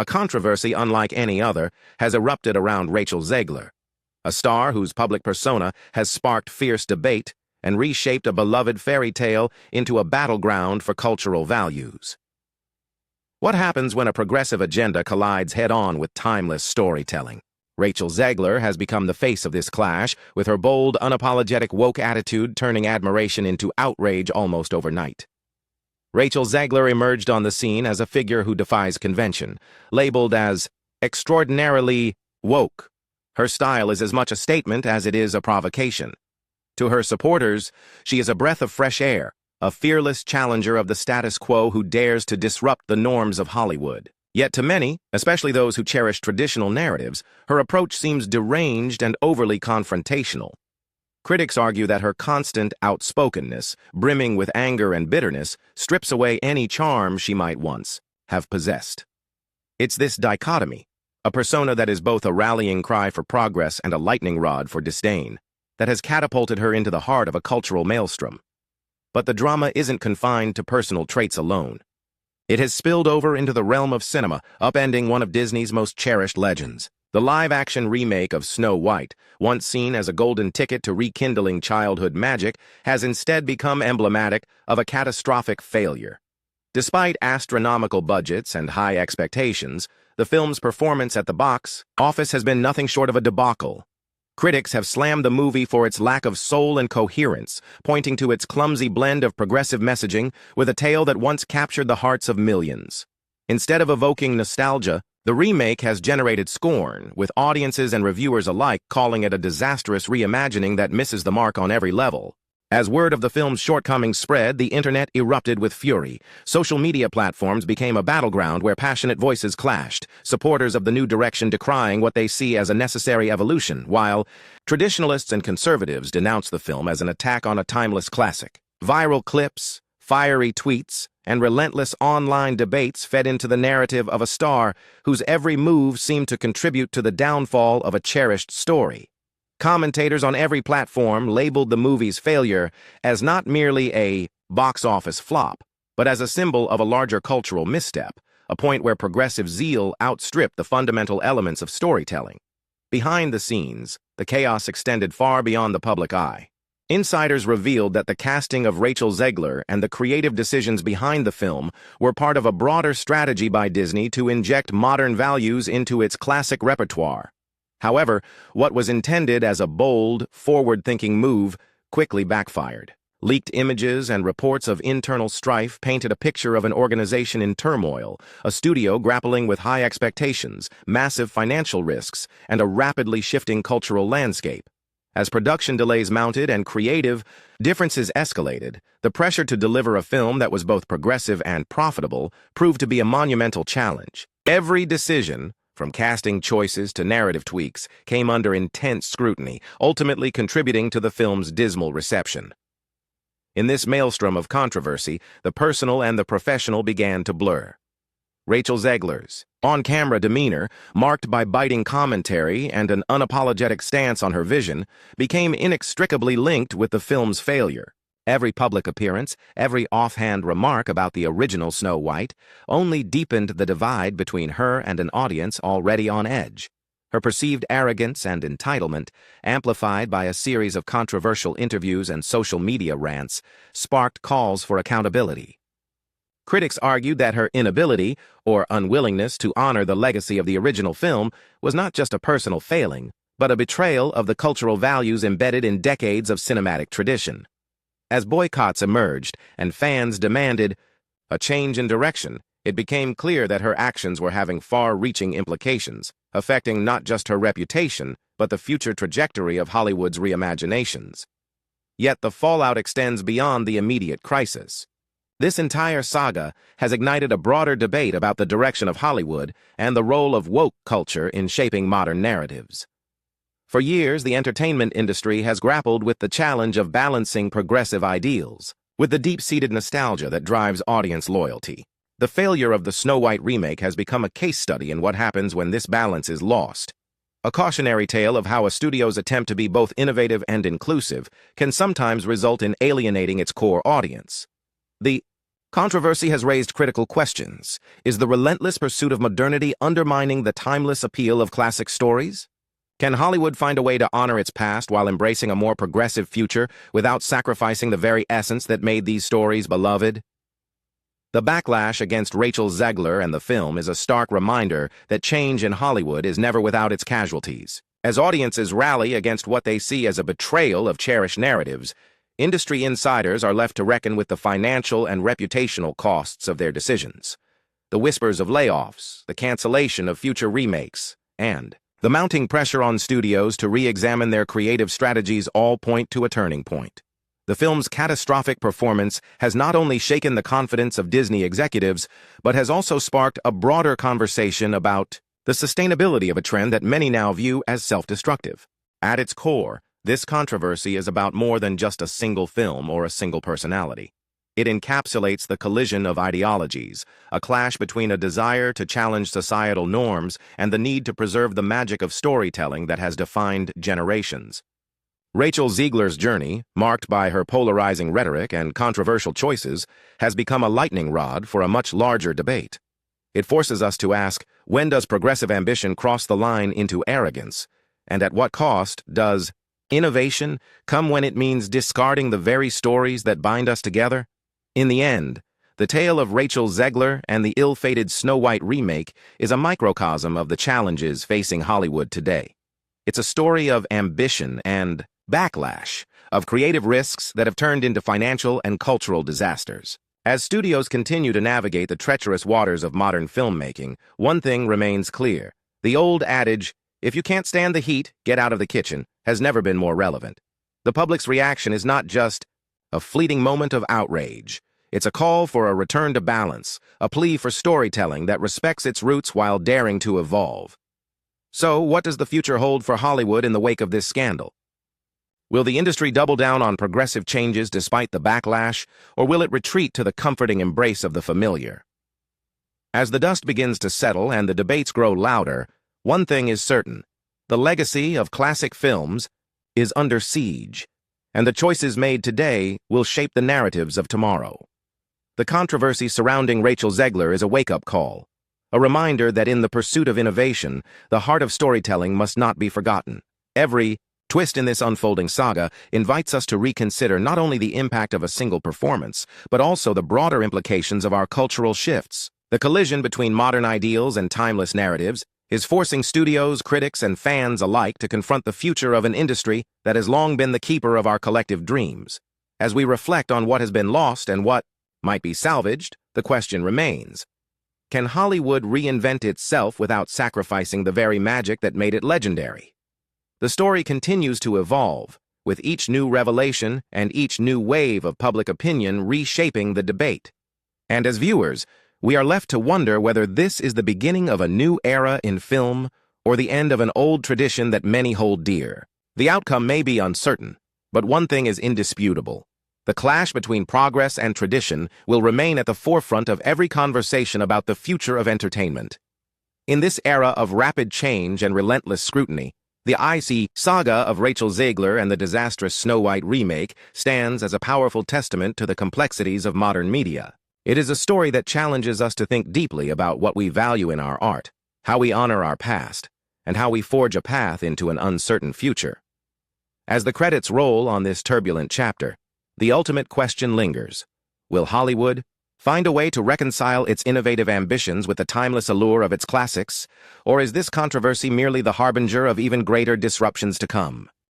A controversy unlike any other has erupted around Rachel Zegler, a star whose public persona has sparked fierce debate and reshaped a beloved fairy tale into a battleground for cultural values. What happens when a progressive agenda collides head-on with timeless storytelling? Rachel Zegler has become the face of this clash, with her bold, unapologetic woke attitude turning admiration into outrage almost overnight. Rachel Zegler emerged on the scene as a figure who defies convention, labeled as extraordinarily woke. Her style is as much a statement as it is a provocation. To her supporters, she is a breath of fresh air, a fearless challenger of the status quo who dares to disrupt the norms of Hollywood. Yet to many, especially those who cherish traditional narratives, her approach seems deranged and overly confrontational. Critics argue that her constant outspokenness, brimming with anger and bitterness, strips away any charm she might once have possessed. It's this dichotomy, a persona that is both a rallying cry for progress and a lightning rod for disdain, that has catapulted her into the heart of a cultural maelstrom. But the drama isn't confined to personal traits alone. It has spilled over into the realm of cinema, upending one of Disney's most cherished legends. The live-action remake of Snow White, once seen as a golden ticket to rekindling childhood magic, has instead become emblematic of a catastrophic failure. Despite astronomical budgets and high expectations, the film's performance at the box office has been nothing short of a debacle. Critics have slammed the movie for its lack of soul and coherence, pointing to its clumsy blend of progressive messaging with a tale that once captured the hearts of millions. Instead of evoking nostalgia, the remake has generated scorn, with audiences and reviewers alike calling it a disastrous reimagining that misses the mark on every level. As word of the film's shortcomings spread, the internet erupted with fury. Social media platforms became a battleground where passionate voices clashed, supporters of the new direction decrying what they see as a necessary evolution, while traditionalists and conservatives denounced the film as an attack on a timeless classic. Viral clips, fiery tweets, and relentless online debates fed into the narrative of a star whose every move seemed to contribute to the downfall of a cherished story. Commentators on every platform labeled the movie's failure as not merely a box office flop, but as a symbol of a larger cultural misstep, a point where progressive zeal outstripped the fundamental elements of storytelling. Behind the scenes, the chaos extended far beyond the public eye. Insiders revealed that the casting of Rachel Zegler and the creative decisions behind the film were part of a broader strategy by Disney to inject modern values into its classic repertoire. However, what was intended as a bold, forward-thinking move quickly backfired. Leaked images and reports of internal strife painted a picture of an organization in turmoil, a studio grappling with high expectations, massive financial risks, and a rapidly shifting cultural landscape. As production delays mounted and creative differences escalated, the pressure to deliver a film that was both progressive and profitable proved to be a monumental challenge. Every decision, from casting choices to narrative tweaks, came under intense scrutiny, ultimately contributing to the film's dismal reception. In this maelstrom of controversy, the personal and the professional began to blur. Rachel Zegler's on-camera demeanor, marked by biting commentary and an unapologetic stance on her vision, became inextricably linked with the film's failure. Every public appearance, every offhand remark about the original Snow White only deepened the divide between her and an audience already on edge. Her perceived arrogance and entitlement, amplified by a series of controversial interviews and social media rants, sparked calls for accountability. Critics argued that her inability or unwillingness to honor the legacy of the original film was not just a personal failing, but a betrayal of the cultural values embedded in decades of cinematic tradition. As boycotts emerged and fans demanded a change in direction, it became clear that her actions were having far-reaching implications, affecting not just her reputation, but the future trajectory of Hollywood's reimaginations. Yet the fallout extends beyond the immediate crisis. This entire saga has ignited a broader debate about the direction of Hollywood and the role of woke culture in shaping modern narratives. For years, the entertainment industry has grappled with the challenge of balancing progressive ideals with the deep-seated nostalgia that drives audience loyalty. The failure of the Snow White remake has become a case study in what happens when this balance is lost. A cautionary tale of how a studio's attempt to be both innovative and inclusive can sometimes result in alienating its core audience. The Controversy has raised critical questions. Is the relentless pursuit of modernity undermining the timeless appeal of classic stories? Can Hollywood find a way to honor its past while embracing a more progressive future without sacrificing the very essence that made these stories beloved? The backlash against Rachel Zegler and the film is a stark reminder that change in Hollywood is never without its casualties. As audiences rally against what they see as a betrayal of cherished narratives, industry insiders are left to reckon with the financial and reputational costs of their decisions. The whispers of layoffs, the cancellation of future remakes, and the mounting pressure on studios to re-examine their creative strategies all point to a turning point. The film's catastrophic performance has not only shaken the confidence of Disney executives, but has also sparked a broader conversation about the sustainability of a trend that many now view as self-destructive. At its core, this controversy is about more than just a single film or a single personality. It encapsulates the collision of ideologies, a clash between a desire to challenge societal norms and the need to preserve the magic of storytelling that has defined generations. Rachel Zegler's journey, marked by her polarizing rhetoric and controversial choices, has become a lightning rod for a much larger debate. It forces us to ask, when does progressive ambition cross the line into arrogance? And at what cost does innovation come when it means discarding the very stories that bind us together? In the end, the tale of Rachel Zegler and the ill-fated Snow White remake is a microcosm of the challenges facing Hollywood today. It's a story of ambition and backlash, of creative risks that have turned into financial and cultural disasters. As studios continue to navigate the treacherous waters of modern filmmaking, one thing remains clear. The old adage, "If you can't stand the heat, get out of the kitchen," has never been more relevant. The public's reaction is not just a fleeting moment of outrage. It's a call for a return to balance, a plea for storytelling that respects its roots while daring to evolve. So, what does the future hold for Hollywood in the wake of this scandal? Will the industry double down on progressive changes despite the backlash, or will it retreat to the comforting embrace of the familiar? As the dust begins to settle and the debates grow louder, one thing is certain: the legacy of classic films is under siege, and the choices made today will shape the narratives of tomorrow. The controversy surrounding Rachel Zegler is a wake-up call, a reminder that in the pursuit of innovation, the heart of storytelling must not be forgotten. Every twist in this unfolding saga invites us to reconsider not only the impact of a single performance, but also the broader implications of our cultural shifts. The collision between modern ideals and timeless narratives is forcing studios, critics, and fans alike to confront the future of an industry that has long been the keeper of our collective dreams. As we reflect on what has been lost and what might be salvaged, the question remains: can Hollywood reinvent itself without sacrificing the very magic that made it legendary? The story continues to evolve, with each new revelation and each new wave of public opinion reshaping the debate. And as viewers, we are left to wonder whether this is the beginning of a new era in film or the end of an old tradition that many hold dear. The outcome may be uncertain, but one thing is indisputable: the clash between progress and tradition will remain at the forefront of every conversation about the future of entertainment. In this era of rapid change and relentless scrutiny, the icy saga of Rachel Zegler and the disastrous Snow White remake stands as a powerful testament to the complexities of modern media. It is a story that challenges us to think deeply about what we value in our art, how we honor our past, and how we forge a path into an uncertain future. As the credits roll on this turbulent chapter, the ultimate question lingers: will Hollywood find a way to reconcile its innovative ambitions with the timeless allure of its classics, or is this controversy merely the harbinger of even greater disruptions to come?